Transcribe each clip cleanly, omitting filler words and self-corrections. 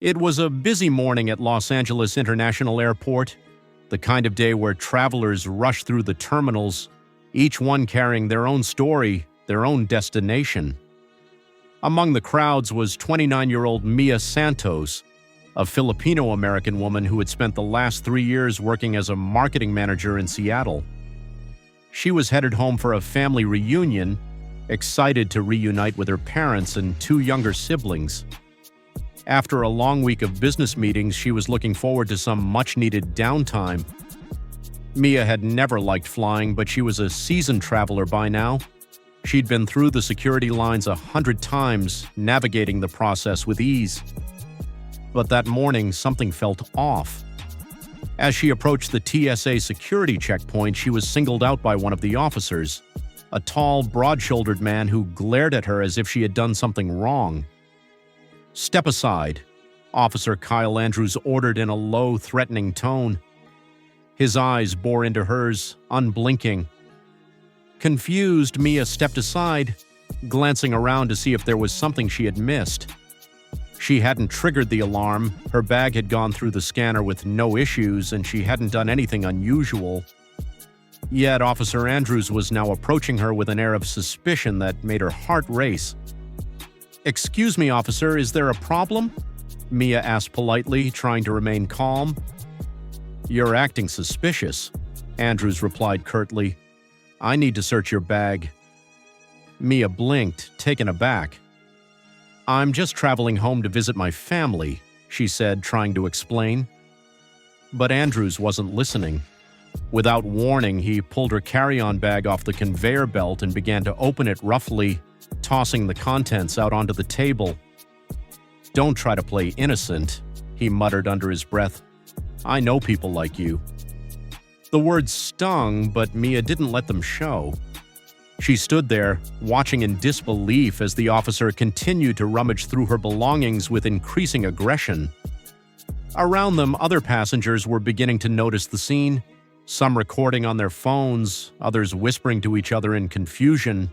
It was a busy morning at Los Angeles International Airport, the kind of day where travelers rush through the terminals, each one carrying their own story, their own destination. Among the crowds was 29-year-old Mia Santos, a Filipino-American woman who had spent the last 3 years working as a marketing manager in Seattle. She was headed home for a family reunion, excited to reunite with her parents and 2 younger siblings. After a long week of business meetings, she was looking forward to some much-needed downtime. Mia had never liked flying, but she was a seasoned traveler by now. She'd been through the security lines 100 times, navigating the process with ease. But that morning, something felt off. As she approached the TSA security checkpoint, she was singled out by one of the officers, a tall, broad-shouldered man who glared at her as if she had done something wrong. "Step aside," Officer Kyle Andrews ordered in a low, threatening tone. His eyes bore into hers, unblinking. Confused, Mia stepped aside, glancing around to see if there was something she had missed. She hadn't triggered the alarm, her bag had gone through the scanner with no issues, and she hadn't done anything unusual. Yet Officer Andrews was now approaching her with an air of suspicion that made her heart race. "Excuse me, officer, is there a problem?" Mia asked politely, trying to remain calm. "You're acting suspicious," Andrews replied curtly. "I need to search your bag." Mia blinked, taken aback. "I'm just traveling home to visit my family," she said, trying to explain. But Andrews wasn't listening. Without warning, he pulled her carry-on bag off the conveyor belt and began to open it roughly, tossing the contents out onto the table. "Don't try to play innocent," he muttered under his breath. "I know people like you." The words stung, but Mia didn't let them show. She stood there, watching in disbelief as the officer continued to rummage through her belongings with increasing aggression. Around them, other passengers were beginning to notice the scene, some recording on their phones, others whispering to each other in confusion.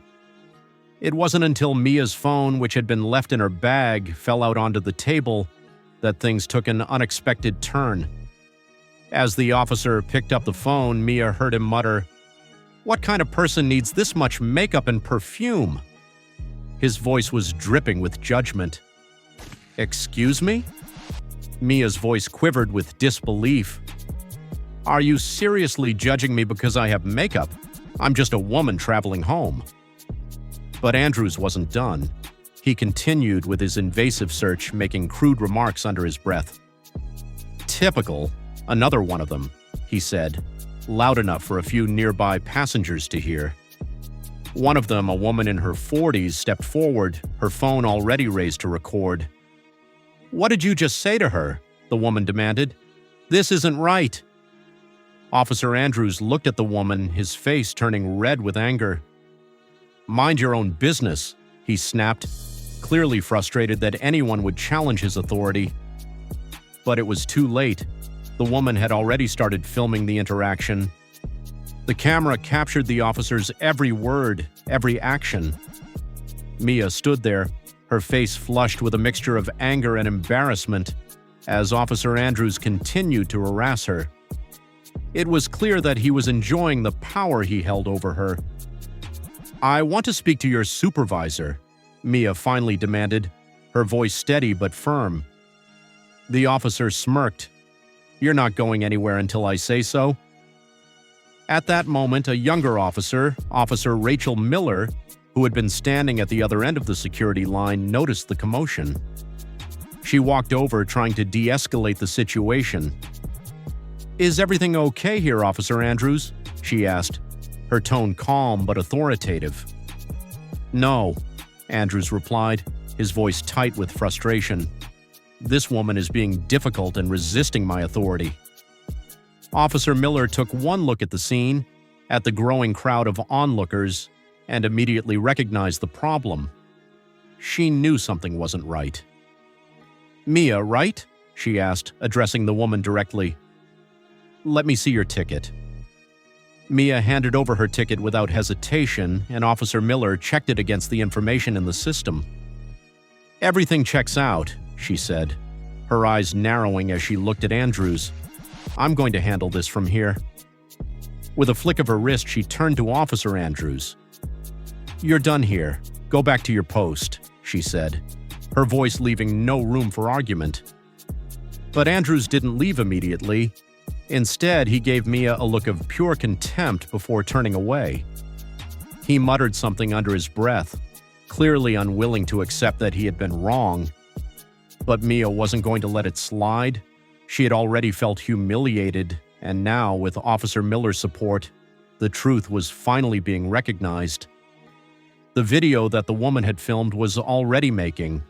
It wasn't until Mia's phone, which had been left in her bag, fell out onto the table, that things took an unexpected turn. As the officer picked up the phone, Mia heard him mutter, "What kind of person needs this much makeup and perfume?" His voice was dripping with judgment. "Excuse me?" Mia's voice quivered with disbelief. "Are you seriously judging me because I have makeup? I'm just a woman traveling home." But Andrews wasn't done. He continued with his invasive search, making crude remarks under his breath. "Typical, another one of them," he said, loud enough for a few nearby passengers to hear. One of them, a woman in her 40s, stepped forward, her phone already raised to record. "What did you just say to her?" the woman demanded. "This isn't right." Officer Andrews looked at the woman, his face turning red with anger. "Mind your own business," he snapped, clearly frustrated that anyone would challenge his authority. But it was too late. The woman had already started filming the interaction. The camera captured the officer's every word, every action. Mia stood there, her face flushed with a mixture of anger and embarrassment, as Officer Andrews continued to harass her. It was clear that he was enjoying the power he held over her. "I want to speak to your supervisor," Mia finally demanded, her voice steady but firm. The officer smirked. "You're not going anywhere until I say so." At that moment, a younger officer, Officer Rachel Miller, who had been standing at the other end of the security line, noticed the commotion. She walked over, trying to de-escalate the situation. "Is everything okay here, Officer Andrews?" she asked, her tone calm but authoritative. "No," Andrews replied, his voice tight with frustration. "This woman is being difficult and resisting my authority." Officer Miller took one look at the scene, at the growing crowd of onlookers, and immediately recognized the problem. She knew something wasn't right. "Mia, right?" she asked, addressing the woman directly. "Let me see your ticket." Mia handed over her ticket without hesitation, and Officer Miller checked it against the information in the system. "Everything checks out," she said. her eyes narrowing as she looked at Andrews. "I'm going to handle this from here." With a flick of her wrist, she turned to Officer Andrews. "You're done here. Go back to your post," she said, her voice leaving no room for argument. But Andrews didn't leave immediately. Instead, he gave Mia a look of pure contempt before turning away. He muttered something under his breath, clearly unwilling to accept that he had been wrong. But Mia wasn't going to let it slide. She had already felt humiliated, and now, with Officer Miller's support, the truth was finally being recognized. The video that the woman had filmed was already making